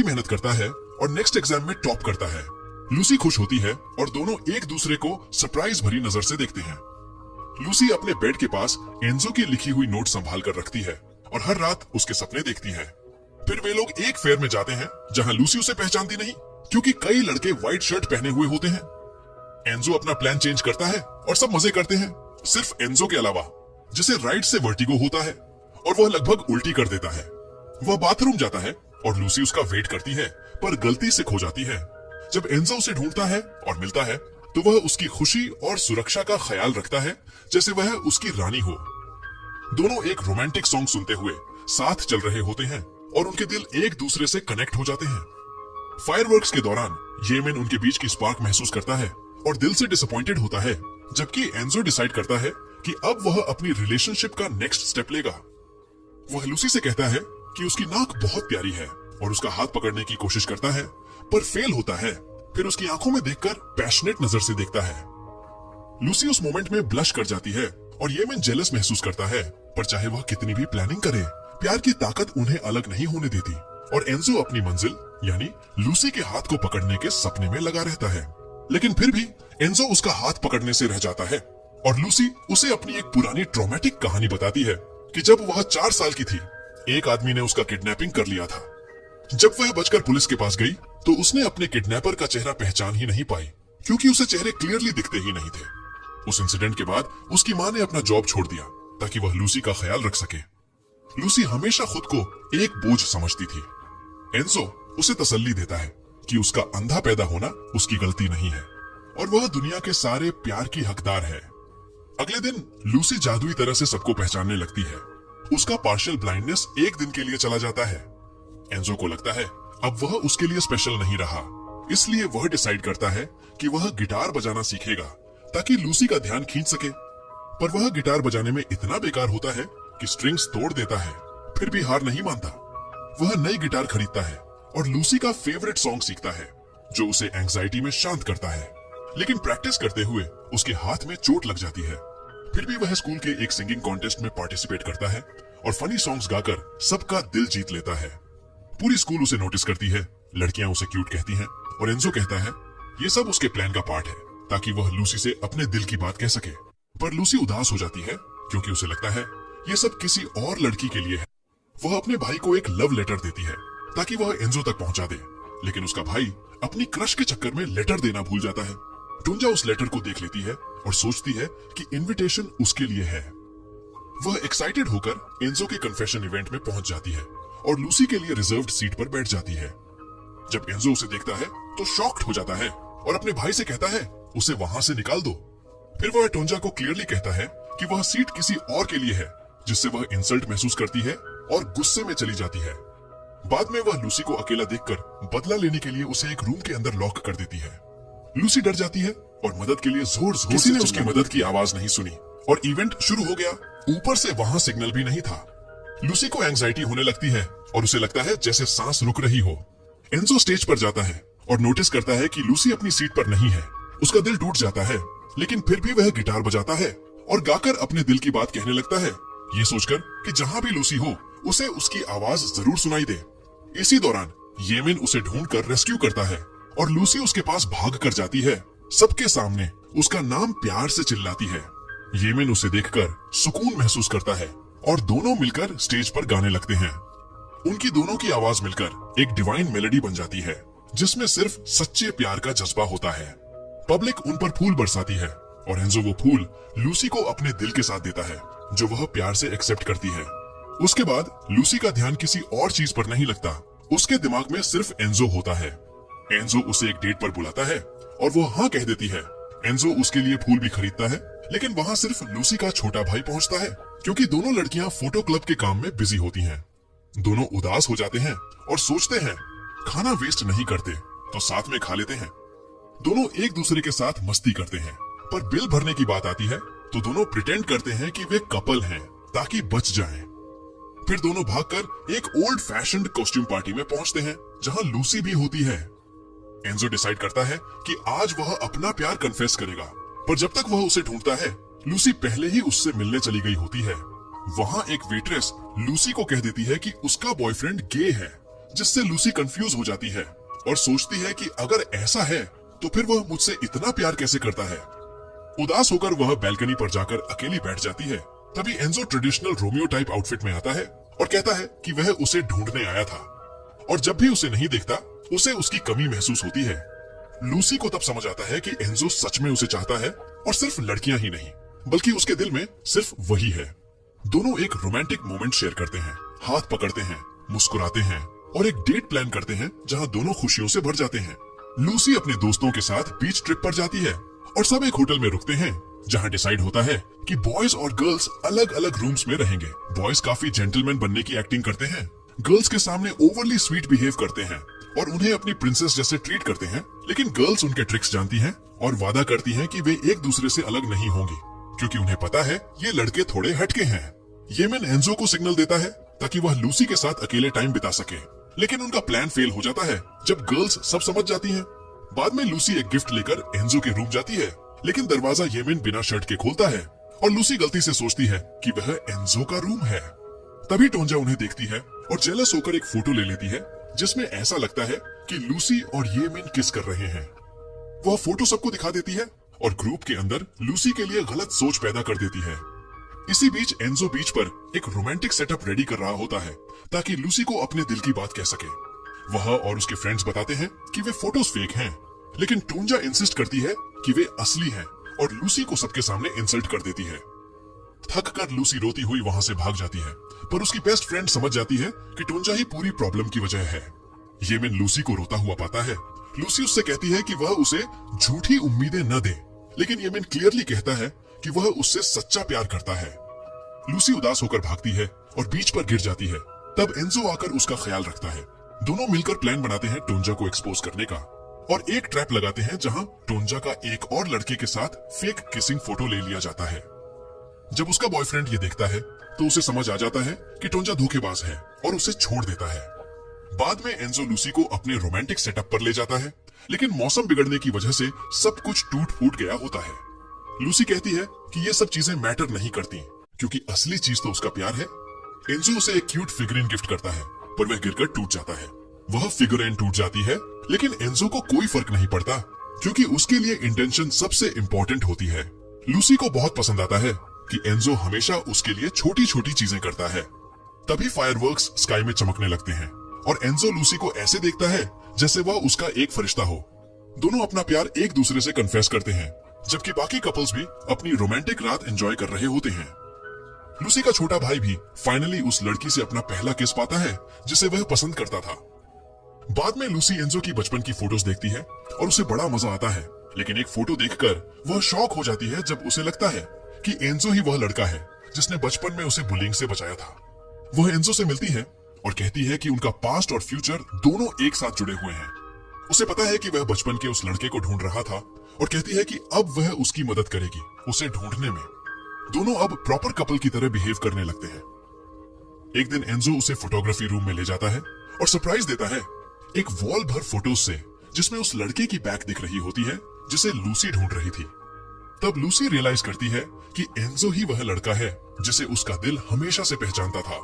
कड़ी मेहनत करता है और नेक्स्ट एग्जाम में टॉप करता है। लूसी खुश होती है और दोनों एक दूसरे को सरप्राइज भरी नजर से देखते हैं। लूसी अपने बेड के पास एंजो की लिखी हुई नोट संभाल कर रखती है और हर रात उसके सपने देखती है। फिर वे लोग एक फेयर में जाते हैं जहां लूसी उसे पहचानती नहीं, क्योंकि कई लड़के व्हाइट शर्ट पहने हुए होते हैं। एंजो अपना प्लान चेंज करता है और सब मजे करते हैं, सिर्फ एंजो के अलावा, जिसे राइट से वर्टिगो होता है और वह लगभग उल्टी कर देता है। वह बाथरूम जाता है और लूसी उसका वेट करती है, पर गलती से खो जाती है। जब एंजो उसे ढूंढता है और मिलता है तो वह उसकी खुशी और सुरक्षा का ख्याल रखता है जैसे वह उसकी रानी हो। दोनों एक रोमांटिक सॉन्ग सुनते हुए साथ चल रहे होते हैं और उनके दिल एक दूसरे से कनेक्ट हो जाते हैं। फायरवर्क्स के दौरान येमिन उनके बीच की स्पार्क महसूस करता है और दिल से डिसअपॉइंटेड होता है, जबकि एंजो डिसाइड करता है कि अब वह अपनी रिलेशनशिप का नेक्स्ट स्टेप लेगा। वह लूसी से कहता है कि उसकी नाक बहुत प्यारी है और उसका हाथ पकड़ने की कोशिश करता है, पर फेल होता है। फिर उसकी आंखों में देखकर पैशनेट नजर से देखता है। लूसी उस मोमेंट में ब्लश कर जाती है और येमिन जेलस महसूस करता है, पर चाहे वह कितनी भी प्लानिंग करे, प्यार की ताकत उन्हें अलग नहीं होने देती और एंजो अपनी मंजिल यानी लूसी के हाथ को पकड़ने के सपने में लगा रहता है। लेकिन फिर भी एंजो उसका हाथ पकड़ने से रह जाता है और लूसी उसे अपनी एक पुरानी ट्रॉमेटिक कहानी बताती है कि जब वह 4 साल की थी, एक आदमी ने उसका किडनैपिंग कर लिया था। जब वह बचकर पुलिस के पास गई तो उसने अपने किडनैपर का चेहरा पहचान ही नहीं पाई, क्योंकि उसे चेहरे क्लियरली दिखते ही नहीं थे। उस इंसिडेंट के बाद उसकी माँ ने अपना जॉब छोड़ दिया ताकि वह लूसी का ख्याल रख सके। लूसी हमेशा खुद को एक बोझ समझती थी। एंजो उसे तसल्ली देता है कि उसका अंधा पैदा होना उसकी गलती नहीं है और वह दुनिया के सारे प्यार की हकदार है। अगले दिन लूसी जादुई तरह से सबको पहचानने लगती है। उसका पार्शियल ब्लाइंडनेस एक दिन के लिए चला जाता है। एंजो को लगता है अब वह उसके लिए स्पेशल नहीं रहा, इसलिए वह डिसाइड करता है कि वह गिटार बजाना सीखेगा ताकि लूसी का ध्यान खींच सके। पर वह गिटार बजाने में इतना बेकार होता है कि स्ट्रिंग्स तोड़ देता है। फिर भी हार नहीं मानता। वह नई गिटार खरीदता है और लूसी का फेवरेट सॉन्ग सीखता है, जो उसे एंजाइटी में शांत करता है। लेकिन प्रैक्टिस करते हुए उसके हाथ में चोट लग जाती है। फिर भी वह स्कूल के एक सिंगिंग कॉन्टेस्ट में पार्टिसिपेट करता है और फनी सॉन्ग्स गाकर सबका दिल जीत लेता है। पूरी स्कूल उसे नोटिस करती है, लड़कियां उसे क्यूट कहती हैं और एंजो कहता है ये सब उसके प्लान का पार्ट है ताकि वह लूसी से अपने दिल की बात कह सके। पर लूसी उदास हो जाती है क्योंकि उसे लगता है ये सब किसी और लड़की के लिए है। वह अपने भाई को एक लव लेटर देती है ताकि वह एंजो तक पहुंचा दे, लेकिन उसका भाई अपनी क्रश के चक्कर में लेटर देना भूल जाता है। टुंजा उस लेटर को देख लेती है और सोचती है कि इनविटेशन उसके लिए है। वह एक्साइटेड होकर एंजो के कन्फेशन इवेंट में पहुंच जाती है और लूसी के लिए रिजर्व्ड सीट पर बैठ जाती है। जब एंजो उसे देखता है तो शॉक्ड हो जाता है और अपने भाई से कहता है उसे वहां से निकाल दो। फिर वह टोंजा को क्लियरली कहता है कि वह सीट किसी और के लिए है, जिससे वह इंसल्ट महसूस करती है और गुस्से में चली जाती है। बाद में वह लूसी को अकेला देखकर बदला लेने के लिए उसे एक रूम के अंदर लॉक कर देती है। लूसी डर जाती है और मदद के लिए जोर जोर किसी ने उसकी मदद की आवाज नहीं सुनी और इवेंट शुरू हो गया। ऊपर से वहां सिग्नल भी नहीं था। लूसी को एंजाइटी होने लगती है और उसे लगता है जैसे सांस रुक रही हो। एंजो स्टेज पर जाता है और नोटिस करता है कि लूसी अपनी सीट पर नहीं है। उसका दिल टूट जाता है, लेकिन फिर भी वह गिटार बजाता है और गाकर अपने दिल की बात कहने लगता है, ये सोचकर कि जहां भी लूसी हो उसे उसकी आवाज जरूर सुनाई दे। इसी दौरान येमिन उसे ढूंढकर रेस्क्यू करता है और लूसी उसके पास भाग कर जाती है। सबके सामने उसका नाम प्यार से चिल्लाती है। येमिन उसे देखकर सुकून महसूस करता है और दोनों मिलकर स्टेज पर गाने लगते हैं। उनकी दोनों की आवाज मिलकर एक डिवाइन मेलोडी बन जाती है, जिसमें सिर्फ सच्चे प्यार का जज्बा होता है। पब्लिक उन पर फूल बरसाती है और एंजो वो फूल लूसी को अपने दिल के साथ देता है, जो वह प्यार से एक्सेप्ट करती है। उसके बाद लूसी का ध्यान किसी और चीज पर नहीं लगता। उसके दिमाग में सिर्फ एंजो होता है। एंजो उसे एक डेट पर बुलाता है और वो हाँ कह देती है। एंजो उसके लिए फूल भी खरीदता है, लेकिन वहाँ सिर्फ लूसी का छोटा भाई पहुँचता है, क्योंकि दोनों लड़कियां फोटो क्लब के काम में बिजी होती हैं। दोनों उदास हो जाते हैं और सोचते हैं खाना वेस्ट नहीं करते तो साथ में खा लेते हैं। दोनों एक दूसरे के साथ मस्ती करते हैं, पर बिल भरने की बात आती है तो दोनों प्रिटेंड करते हैं कि वे कपल हैं ताकि बच जाएं। फिर दोनों भागकर एक ओल्ड फैशन्ड कॉस्ट्यूम पार्टी में पहुंचते हैं, जहां लूसी भी होती है। एंजो डिसाइड करता है कि आज वह अपना प्यार कन्फेस करेगा, पर जब तक वह उसे ढूंढता है, लूसी पहले ही उससे मिलने चली गई होती है। वहां एक वेट्रेस लूसी को कह देती है कि उसका बॉयफ्रेंड गे है, जिससे लूसी कंफ्यूज हो जाती है और सोचती है कि अगर ऐसा है तो फिर वह मुझसे इतना प्यार कैसे करता है। उदास होकर वह बैल्कनी पर जाकर अकेली बैठ जाती है। तभी Enzo traditional Romeo type outfit में आता है और कहता है कि वह उसे ढूंढने आया था, और जब भी उसे नहीं देखता उसे उसकी कमी महसूस होती है। लूसी को तब समझ आता है कि एंजो सच में उसे चाहता है, और सिर्फ लड़कियां ही नहीं बल्कि उसके दिल में सिर्फ वही है। दोनों एक रोमांटिक मोमेंट शेयर करते हैं, हाथ पकड़ते हैं, मुस्कुराते हैं और एक डेट प्लान करते हैं जहां दोनों खुशियों से भर जाते हैं। लूसी अपने दोस्तों के साथ बीच ट्रिप पर जाती है और सब एक होटल में रुकते हैं जहां डिसाइड होता है कि बॉयज और गर्ल्स अलग अलग रूम्स में रहेंगे। बॉयज काफी जेंटलमैन बनने की एक्टिंग करते हैं, गर्ल्स के सामने ओवरली स्वीट बिहेव करते हैं और उन्हें अपनी प्रिंसेस जैसे ट्रीट करते हैं, लेकिन गर्ल्स उनके ट्रिक्स जानती हैं और वादा करती हैं कि वे एक दूसरे से अलग नहीं होंगी, क्योंकि उन्हें पता है ये लड़के थोड़े हटके हैं। येमिन एंजो को सिग्नल देता है ताकि वह लूसी के साथ अकेले टाइम बिता सके, लेकिन उनका प्लान फेल हो जाता है जब गर्ल्स सब समझ जाती हैं। बाद में लूसी एक गिफ्ट लेकर एंजो के रूम जाती है, लेकिन दरवाजा येमिन बिना शर्ट के खोलता है और लूसी गलती से सोचती है कि वह एंजो का रूम है। तभी टोंजा उन्हें देखती है और जेलस होकर एक फोटो ले लेती है जिसमें ऐसा लगता है कि लूसी और येमिन किस कर रहे हैं। वह फोटो सबको दिखा देती है और ग्रुप के अंदर लूसी के लिए गलत सोच पैदा कर देती है। इसी बीच एंजो बीच पर एक रोमांटिक सेटअप रेडी कर रहा होता है ताकि लूसी को अपने दिल की बात कह सके। वह और उसके फ्रेंड्स बताते हैं कि वे फोटोज फेक हैं, लेकिन टोंजा इंसिस्ट करती है कि वे असली हैं और लूसी को सबके सामने इंसल्ट कर देती है। थक कर लूसी रोती हुई वहां से भाग जाती है, पर उसकी बेस्ट फ्रेंड समझ जाती है कि टोंजा ही पूरी प्रॉब्लम की वजह है। येमिन लूसी को रोता हुआ पाता है। लूसी उससे कहती है कि वह उसे झूठी उम्मीदें न दे, लेकिन येमिन क्लियरली कहता है कि वह उससे सच्चा प्यार करता है। लूसी उदास होकर भागती है और बीच पर गिर जाती है। तब एंजो आकर उसका ख्याल रखता है। दोनों मिलकर प्लान बनाते हैं टोंजा को एक्सपोज करने का और एक ट्रैप लगाते हैं जहां टोंजा का एक और लड़के के साथ फेक किसिंग फोटो ले लिया जाता है। जब उसका बॉयफ्रेंड ये देखता है तो उसे समझ आ जाता है कि टोंजा धोखेबाज है और उसे छोड़ देता है। बाद में एंजो लूसी को अपने रोमांटिक सेटअप पर ले जाता है, लेकिन मौसम बिगड़ने की वजह से सब कुछ टूट फूट गया होता है। लूसी कहती है कि ये सब चीजें मैटर नहीं करती, क्योंकि असली चीज तो उसका प्यार है। एंजो उसे एक क्यूट फिगरिन गिफ्ट करता है, पर वह गिरकर टूट जाता है। वह फिगरिन टूट जाती है, लेकिन एंजो को कोई फर्क नहीं पड़ता, क्योंकि उसके लिए इंटेंशन सबसे इम्पोर्टेंट होती है। लूसी को बहुत पसंद आता है कि एंजो हमेशा उसके लिए छोटी छोटी चीजें करता है। तभी फायरवर्क्स स्काई में चमकने लगते हैं और एंजो लूसी को ऐसे देखता है जैसे वह उसका एक फरिश्ता हो। दोनों अपना प्यार एक दूसरे से कन्फेस करते हैं, जबकि बाकी कपल्स भी अपनी रोमांटिक रात एंजॉय कर रहे होते हैं। लूसी का छोटा भाई भी फाइनली उस लड़की से अपना पहला किस पाता है जिसे वह पसंद करता था। बाद में लूसी एंजो की बचपन की फोटोज देखती है और उसे बड़ा मजा आता है, लेकिन एक फोटो देखकर वह शॉक हो जाती है जब उसे लगता है कि एंजो ही वह लड़का है जिसने बचपन में उसे बुलिंग से बचाया था। वह एंजो से मिलती है और कहती है कि उनका पास्ट और फ्यूचर दोनों एक साथ जुड़े हुए हैं। उसे पता है कि वह बचपन के उस लड़के को ढूंढ रहा था और कहती है कि अब वह उसकी मदद करेगी उसे ढूंढने में। दोनों अब प्रॉपर कपल की तरह बिहेव करने लगते हैं। एक दिन एंजो उसे फोटोग्राफी रूम में ले जाता है और सरप्राइज देता है एक वॉल भर फोटोज से, जिसमें उस लड़के की बैक दिख रही होती है जिसे लूसी ढूंढ रही थी। तब लूसी रियलाइज करती है कि एंजो ही वह लड़का है जिसे उसका दिल हमेशा से पहचानता था।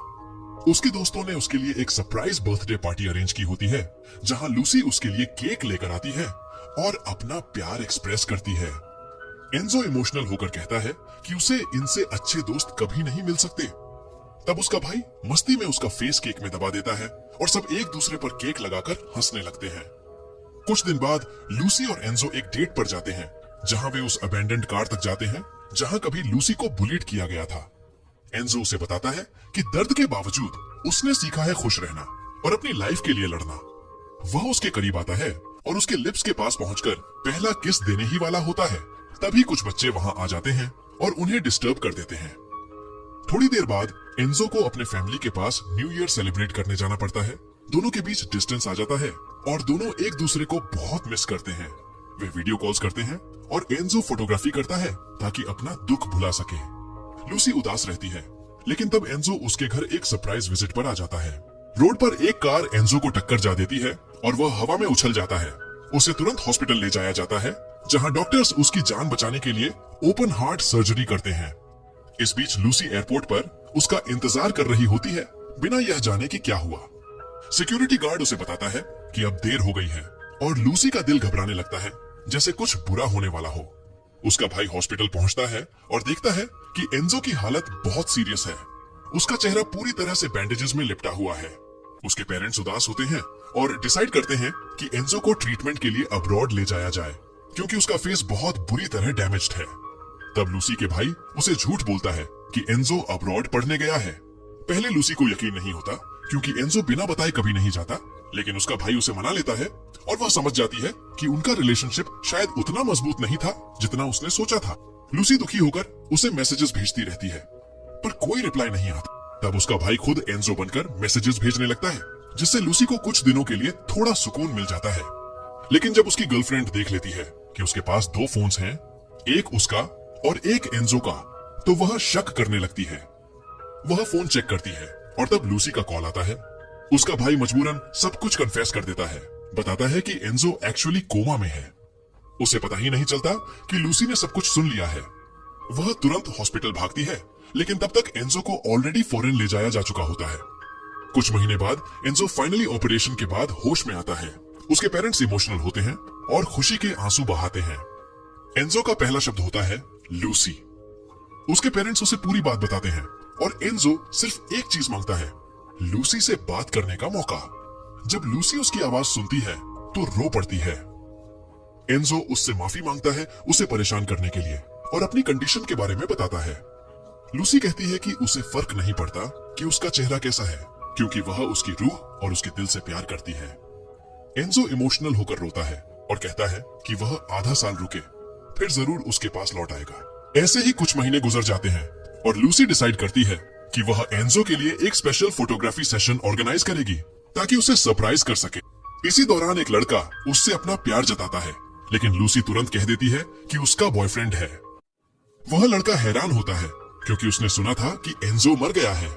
उसके दोस्तों ने उसके लिए एक सरप्राइज बर्थडे पार्टी अरेंज की होती है, जहां लूसी उसके लिए केक लेकर आती है और अपना प्यार एक्सप्रेस करती है। एंजो इमोशनल होकर कहता है कि उसे इनसे अच्छे दोस्त कभी नहीं मिल सकते। तब उसका भाई मस्ती में उसका फेस केक में दबा देता है और सब एक दूसरे पर केक लगाकर हंसने लगते हैं। कुछ दिन बाद लूसी और एंजो एक डेट पर जाते हैं, जहां वे उस अबैंडन्ड कार तक जाते हैं जहां कभी लूसी को बुलेट किया गया था। एंजो उसे बताता है कि दर्द के बावजूद उसने सीखा है खुश रहना और अपनी लाइफ के लिए लड़ना। वह उसके करीब आता है और उसके लिप्स के पास पहुंचकर पहला किस देने ही वाला होता है। तभी कुछ बच्चे वहां आ जाते हैं और उन्हें डिस्टर्ब कर देते हैं। थोड़ी देर बाद एंजो को अपने फैमिली के पास न्यू ईयर सेलिब्रेट करने जाना पड़ता है। दोनों के बीच डिस्टेंस आ जाता है और दोनों एक दूसरे को बहुत मिस करते हैं। वे वीडियो कॉल्स करते हैं और एंजो फोटोग्राफी करता है ताकि अपना दुख भुला सके। लूसी उदास रहती है, लेकिन तब एंजो उसके घर एक सरप्राइज विजिट पर आ जाता है। रोड पर एक कार एंजो को टक्कर जा देती है और वह हवा में उछल जाता है। उसे तुरंत हॉस्पिटल ले जाया जाता है, जहां डॉक्टर्स उसकी जान बचाने के लिए ओपन हार्ट सर्जरी करते हैं। इस बीच लूसी एयरपोर्ट पर उसका इंतजार कर रही होती है, बिना यह जाने कि क्या हुआ। सिक्योरिटी गार्ड उसे बताता है कि अब देर हो गई है और लूसी का दिल घबराने लगता है, जैसे कुछ बुरा होने वाला हो। उसका भाई हॉस्पिटल पहुंचता है और देखता है कि एंजो की हालत बहुत सीरियस है। उसका चेहरा पूरी तरह से बैंडेजेस में लिपटा हुआ है। उसके पेरेंट्स उदास होते हैं और डिसाइड करते हैं कि एंजो को ट्रीटमेंट के लिए अब्रॉड ले जाया जाए, क्योंकि उसका फेस बहुत बुरी तरह डैमेज्ड है। तब लूसी के भाई उसे झूठ बोलता है कि एंजो अब्रॉड पढ़ने गया है। पहले लूसी को यकीन नहीं होता, क्योंकि एंजो बिना बताए कभी नहीं जाता, लेकिन उसका भाई उसे मना लेता है और वह समझ जाती है कि उनका रिलेशनशिप शायद उतना मजबूत नहीं था जितना उसने सोचा था। लूसी दुखी होकर उसे मैसेजेस भेजती रहती है, पर कोई रिप्लाई नहीं आता। तब उसका भाई खुद एंजो बनकर मैसेजेस भेजने लगता है, जिससे लूसी को कुछ दिनों के लिए थोड़ा सुकून मिल जाता है। लेकिन जब उसकी गर्लफ्रेंड देख लेती है कि उसके पास 2 फोन्स हैं, एक उसका और एक एंजो का, तो वह शक करने लगती है। वह फोन चेक करती है और तब लूसी का कॉल आता है। उसका भाई मजबूरन सब कुछ कन्फेस कर देता है, बताता है कि एंजो एक्चुअली कोमा में है। उसे पता ही नहीं चलता कि लूसी ने सब कुछ सुन लिया है। वह तुरंत हॉस्पिटल भागती है, लेकिन तब तक एंजो को ऑलरेडी फॉरेन ले जाया जा चुका होता है। कुछ महीने बाद एंजो फाइनली ऑपरेशन के बाद होश में आता है। उसके पेरेंट्स इमोशनल होते हैं और खुशी के आंसू बहाते हैं। एंजो का पहला शब्द होता है लूसी। उसके पेरेंट्स उसे पूरी बात बताते हैं और एंजो सिर्फ एक चीज मांगता है, लूसी से बात करने का मौका। जब लूसी उसकी आवाज सुनती है तो रो पड़ती है। एंजो उससे माफी मांगता है उसे परेशान करने के लिए और अपनी कंडीशन के बारे में बताता है। लूसी कहती है कि उसे फर्क नहीं पड़ता कि उसका चेहरा कैसा है, क्योंकि वह उसकी रूह और उसके दिल से प्यार करती है। एंजो इमोशनल होकर रोता है और कहता है कि वह आधा साल रुके, फिर जरूर उसके पास लौट आएगा। ऐसे ही कुछ महीने गुजर जाते हैं और लूसी डिसाइड करती है कि वह एंजो के लिए एक स्पेशल फोटोग्राफी सेशन ऑर्गेनाइज करेगी ताकि उसे सरप्राइज कर सके। इसी दौरान एक लड़का उससे अपना प्यार जताता है, लेकिन लूसी तुरंत कह देती है कि उसका बॉयफ्रेंड है। वह लड़का हैरान होता है क्योंकि उसने सुना था कि एंजो मर गया है।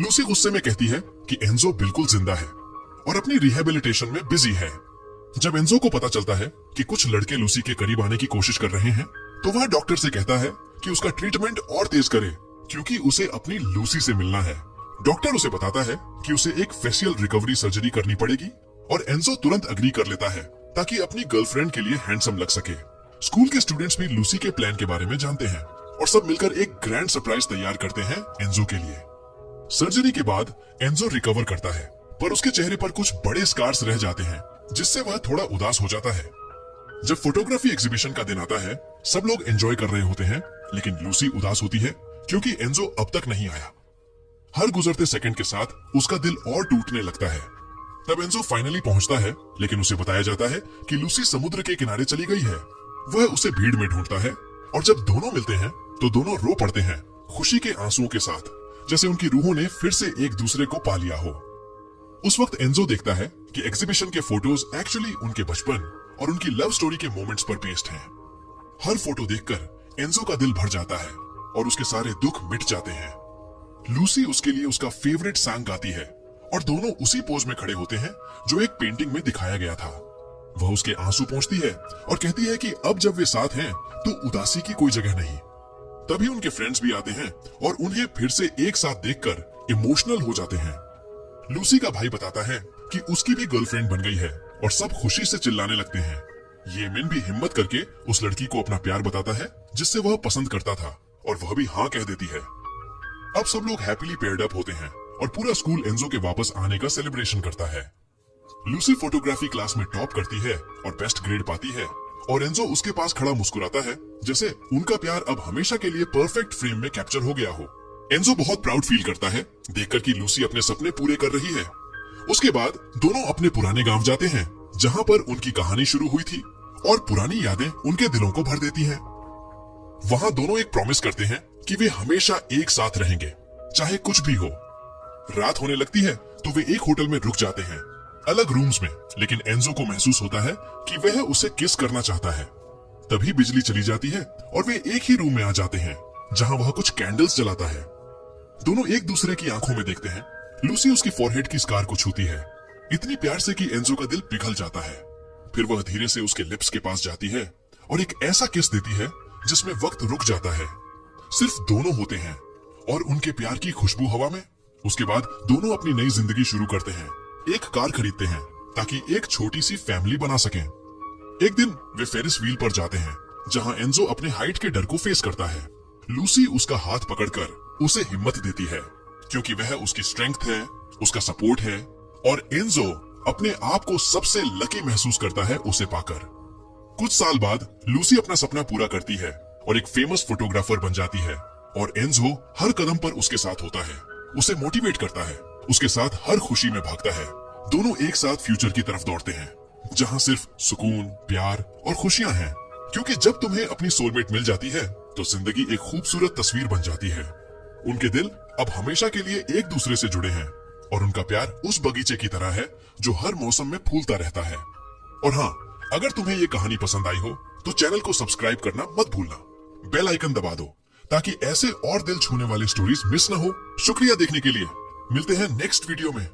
लूसी गुस्से में कहती है कि एंजो बिल्कुल जिंदा है और अपनी रिहेबिलिटेशन में बिजी है। जब एंजो को पता चलता है कि कुछ लड़के लूसी के करीब आने की कोशिश कर रहे हैं, तो वह डॉक्टर से कहता है कि उसका ट्रीटमेंट और तेज करे, क्योंकि उसे अपनी लूसी से मिलना है। डॉक्टर उसे बताता है कि उसे एक फेशियल रिकवरी सर्जरी करनी पड़ेगी और एंजो तुरंत अग्री कर लेता है ताकि अपनी गर्लफ्रेंड के लिए हैंडसम लग सके। स्कूल के स्टूडेंट्स भी लूसी के प्लान के बारे में जानते हैं और सब मिलकर एक ग्रैंड सरप्राइज तैयार करते हैं एंजो के लिए। सर्जरी के बाद एंजो रिकवर करता है, पर उसके चेहरे पर कुछ बड़े स्कार्स रह जाते हैं, जिससे वह थोड़ा उदास हो जाता है। जब फोटोग्राफी एग्जीबिशन का दिन आता है, सब लोग एंजॉय कर रहे होते हैं, लेकिन लूसी उदास होती है क्योंकि एंजो अब तक नहीं आया। हर गुजरते सेकंड के साथ उसका दिल और टूटने लगता है। तब एंजो फाइनली पहुंचता है, लेकिन उसे बताया जाता है कि लूसी समुद्र के किनारे चली गई है। वह उसे भीड़ में ढूंढता है और जब दोनों मिलते हैं तो दोनों रो पड़ते हैं, खुशी के आंसुओं के साथ, जैसे उनकी रूहों ने फिर से एक दूसरे को पा लिया हो। उस वक्त एंजो देखता है कि एग्जीबिशन के फोटोज एक्चुअली उनके बचपन और उनकी लव स्टोरी के मोमेंट्स पर बेस्ड हैं। हर फोटो देखकर एंजो का दिल भर जाता है और उसके सारे दुख मिट जाते हैं। लूसी उसके लिए उसका फेवरेट सॉन्ग गाती है और दोनों उसी पोज में खड़े होते हैं जो एक पेंटिंग में दिखाया गया था। वह उसके आंसू पोंछती है और कहती है कि अब जब वे साथ हैं तो उदासी की कोई जगह नहीं। तभी उनके फ्रेंड्स भी आते हैं और उन्हें फिर से एक साथ देखकर इमोशनल हो जाते हैं। लूसी का भाई बताता है कि उसकी भी गर्लफ्रेंड बन गई है और सब खुशी से चिल्लाने लगते हैं। ये मिन भी हिम्मत करके उस लड़की को अपना प्यार बताता है जिससे वह पसंद करता था, और वह भी हाँ कह देती है। अब सब लोग हैप्पीली पेयर्ड अप होते हैं और पूरा स्कूल एंजो के वापस आने का सेलिब्रेशन करता है। लूसी फोटोग्राफी क्लास में टॉप करती है और बेस्ट ग्रेड पाती है, और एंजो उसके पास खड़ा मुस्कुराता है जैसे उनका प्यार अब हमेशा के लिए परफेक्ट फ्रेम में कैप्चर हो गया हो। एंजो बहुत प्राउड फील करता है देखकर कि लूसी अपने सपने पूरे कर रही है। उसके बाद दोनों अपने पुराने गांव जाते हैं जहां पर उनकी कहानी शुरू हुई थी, और पुरानी यादें उनके दिलों को भर देती हैं। वहां दोनों एक प्रॉमिस करते हैं कि वे हमेशा एक साथ रहेंगे, चाहे कुछ भी हो। रात होने लगती है तो वे एक होटल में रुक जाते हैं, अलग रूम्स में, लेकिन एंजो को महसूस होता है कि वह उसे किस करना चाहता है। तभी बिजली चली जाती है और वे एक ही रूम में आ जाते हैं जहां वह कुछ कैंडल्स जलाता है। दोनों एक दूसरे की आंखों में देखते हैं। लूसी उसकी फॉरहेड की स्कार को छूती है, इतनी प्यार से कि एंजो का दिल पिघल जाता है। फिर वह धीरे से उसके लिप्स के पास जाती है और एक ऐसा किस देती है जिसमें वक्त रुक जाता है। सिर्फ दोनों होते हैं और उनके प्यार की खुशबू हवा में। उसके बाद दोनों अपनी नई जिंदगी शुरू करते हैं, एक कार खरीदते हैं ताकि एक छोटी सी फैमिली बना सकें। एक दिन वे फेरिस व्हील पर जाते हैं जहां एंजो अपने हाइट के डर को फेस करता है। लूसी उसका हाथ पकड़कर उसे हिम्मत देती है क्योंकि वह उसकी स्ट्रेंथ है, उसका सपोर्ट है और एंजो अपने आप को सबसे लकी महसूस करता है उसे पाकर। कुछ साल बाद लूसी अपना सपना पूरा करती है और एक फेमस फोटोग्राफर बन जाती है और एंजो हर कदम पर उसके साथ होता है, उसे मोटिवेट करता है, उसके साथ हर खुशी में भागता है। दोनों एक साथ फ्यूचर की तरफ दौड़ते हैं जहां सिर्फ सुकून, प्यार और खुशियां हैं। क्योंकि जब तुम्हें अपनी सोलमेट मिल जाती है तो जिंदगी एक खूबसूरत तस्वीर बन जाती है। उनके दिल अब हमेशा के लिए एक दूसरे से जुड़े हैं और उनका प्यार उस बगीचे की तरह है जो हर मौसम में फूलता रहता है। और हाँ, अगर तुम्हें ये कहानी पसंद आई हो तो चैनल को सब्सक्राइब करना मत भूलना, बेल आइकन दबा दो ताकि ऐसे और दिल छूने वाले स्टोरीज मिस ना हो। शुक्रिया देखने के लिए, मिलते हैं नेक्स्ट वीडियो में।